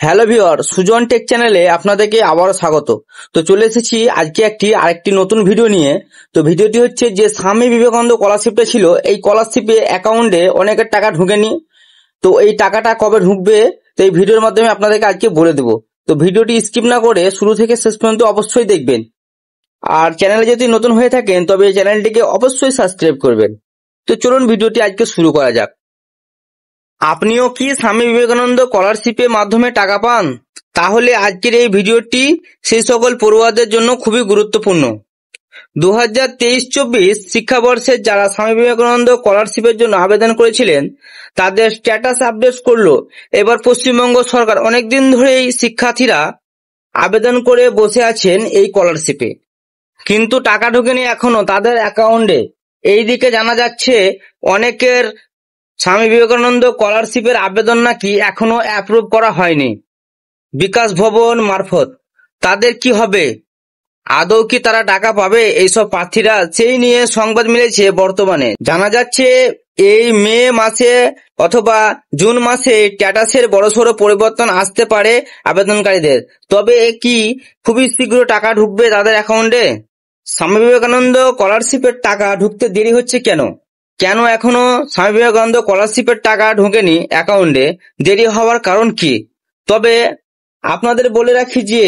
Hello viewer, Sujan take চ্যানেলে আপনাদেরকে আবারও স্বাগত। তো চলে এসেছি আজকে আরেকটি নতুন ভিডিও নিয়ে। তো ভিডিওটি হচ্ছে যে স্বামী বিবেকানন্দ স্কলারশিপটা ছিল, এই স্কলারশিপে অ্যাকাউন্টে অনেকের টাকা ঢুকেনি। তো এই টাকাটা কবে ঢুকবে তো এই ভিডিওর মাধ্যমে আপনাদেরকে আজকে বলে দেবো। তো ভিডিওটি স্কিপ না করে শুরু থেকে শেষ পর্যন্ত অবশ্যই দেখবেন। আর চ্যানেলে যদি নতুন হয়ে থাকেন তবে এই চ্যানেলটিকে অবশ্যই সাবস্ক্রাইব করবেন। তো চলুন ভিডিওটি আজকে শুরু করা যাক। আপনিও কি স্বামী বিবেকানন্দ স্কলারশিপের মাধ্যমে টাকা পান? তাহলে আজকের এই ভিডিওটি সেই সকল পড়ুয়াদের জন্য খুবই গুরুত্বপূর্ণ। 2023-24 শিক্ষাবর্ষে যারা স্বামী বিবেকানন্দ স্কলারশিপের জন্য আবেদন করেছিলেন তাদের স্ট্যাটাস আপডেট করলো এবার পশ্চিমবঙ্গ সরকার। অনেকদিন ধরেই শিক্ষার্থীরা আবেদন করে বসে আছেন এই স্কলারশিপে, কিন্তু টাকা ঢোকেনি এখনো তাদের অ্যাকাউন্টে। এইদিকে জানা যাচ্ছে অনেকের স্বামী বিবেকানন্দ স্কলারশিপের আবেদন নাকি এখনো অ্যাপ্রুভ করা হয়নি বিকাশ ভবন মারফত। তাদের কি হবে? আদৌ কি তারা টাকা পাবে এইসব প্রার্থীরা? সেই নিয়ে সংবাদ মিলেছে। বর্তমানে জানা যাচ্ছে এই মে মাসে অথবা জুন মাসে স্ট্যাটাসের বড়সড় পরিবর্তন আসতে পারে আবেদনকারীদের। তবে কি খুবই শীঘ্র টাকা ঢুকবে তাদের অ্যাকাউন্টে? স্বামী বিবেকানন্দ স্কলারশিপের টাকা ঢুকতে দেরি হচ্ছে কেন? কেন এখনো স্বামী বিবেকানন্দ স্কলারশিপের টাকা ঢোকেনি অ্যাকাউন্টে? দেরি হওয়ার কারণ কি? তবে আপনাদের বলে রাখি যে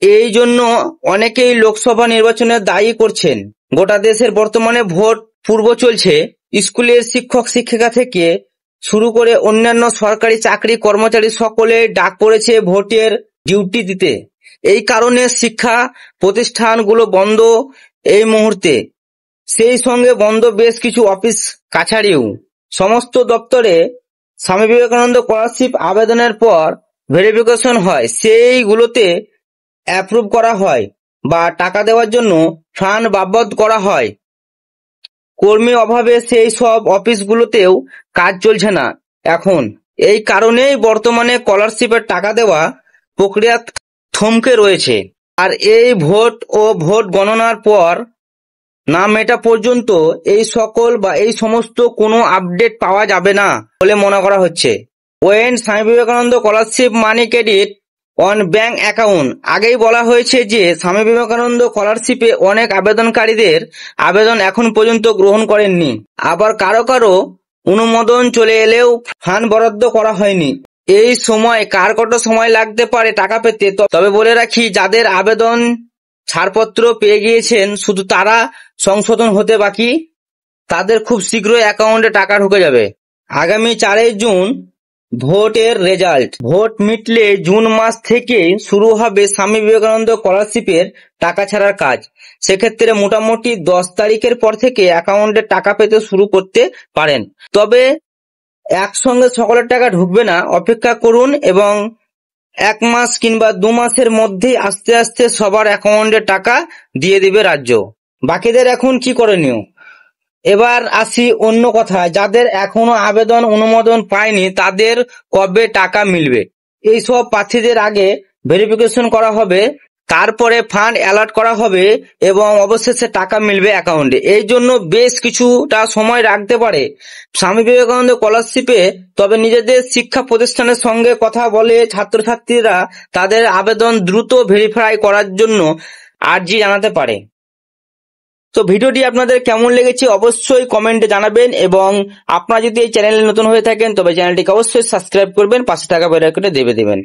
এই জন্য অনেকেই লোকসভা নির্বাচনের দায়ী করছেন। গোটা দেশের বর্তমানে ভোট পূর্ব চলছে। স্কুলের শিক্ষক শিক্ষিকা থেকে শুরু করে অন্যান্য সরকারি চাকরি কর্মচারী সকলে ডাক পড়েছে ভোটের ডিউটি দিতে। এই কারণে শিক্ষা প্রতিষ্ঠানগুলো বন্ধ এই মুহূর্তে। সেই সঙ্গে বন্ধ বেশ কিছু অফিস কাছারিও। সমস্ত দপ্তরে স্বামী বিবেকানন্দ স্কলারশিপ আবেদনের পর ভেরিফিকেশন হয়, সেইগুলোতে অ্যাপ্রুভ করা হয় বা টাকা দেওয়ার জন্য ফান্ড বাবদ করা হয়। কর্মী অভাবে সেই সব অফিসগুলোতেও কাজ চলছে না এখন। এই কারণেই বর্তমানে স্কলারশিপের টাকা দেওয়া প্রক্রিয়া থমকে রয়েছে। আর এই ভোট ও ভোট গণনার পর না মেটা পর্যন্ত এই সকল বা এই সমস্ত কোনো আপডেট পাওয়া যাবে না বলে মনে করা হচ্ছে। When Swami Vivekananda scholarship money credit on bank account. আগেই বলা হয়েছে যে স্বামী বিবেকানন্দ স্কলারশিপে অনেক আবেদনকারীদের আবেদন এখন পর্যন্ত গ্রহণ করেননি। আবার কারো কারো অনুমোদন চলে এলেও ফান্ড বরাদ্দ করা হয়নি। এই সময় কার কত সময় লাগতে পারে টাকা পেতে। তবে বলে রাখি, যাদের আবেদন ছাড়পত্র পেয়ে গিয়েছেন শুধু তারা সংশোধন হতে বাকি, তাদের খুব শীঘ্রই অ্যাকাউন্টে টাকা ঢুকে যাবে। আগামী 4 জুন ভোটের রেজাল্ট। ভোট মিটলে জুন মাস থেকে শুরু হবে স্বামী বিবেকানন্দ স্কলারশিপের টাকা ছাড়ার কাজ। সেক্ষেত্রে মোটামুটি 10 তারিখের পর থেকে অ্যাকাউন্টে টাকা পেতে শুরু করতে পারেন। তবে একসঙ্গে সকলের টাকা ঢুকবে না, অপেক্ষা করুন এবং 1 মাস কিংবা 2 মাসের মধ্যেই আস্তে আস্তে সবার অ্যাকাউন্টে টাকা দিয়ে দিবে রাজ্য। বাকিদের এখন কি করণীয়? এবার আসি অন্য কথায়। যাদের এখনো আবেদন অনুমোদন পায়নি তাদের কবে টাকা মিলবে? এইসব প্রার্থীদের আগে ভেরিফিকেশন করা হবে, তারপরে ফান্ড অ্যালার্ট করা হবে এবং অবশেষে টাকা মিলবে অ্যাকাউন্টে। এই জন্য বেশ কিছুটা সময় রাখতে পারে স্বামী বিবেকানন্দ স্কলারশিপে। তবে নিজেদের শিক্ষা প্রতিষ্ঠানের সঙ্গে কথা বলে ছাত্রছাত্রীরা তাদের আবেদন দ্রুত ভেরিফাই করার জন্য আর্জি জানাতে পারে। তো ভিডিওটি আপনাদের কেমন লেগেছে অবশ্যই কমেন্টে জানাবেন এবং আপনারা যদি এই চ্যানেলে নতুন হয়ে থাকেন তবে চ্যানেলটিকে অবশ্যই সাবস্ক্রাইব করবেন, পাশে থাকা বেল আইকনে দেবেন।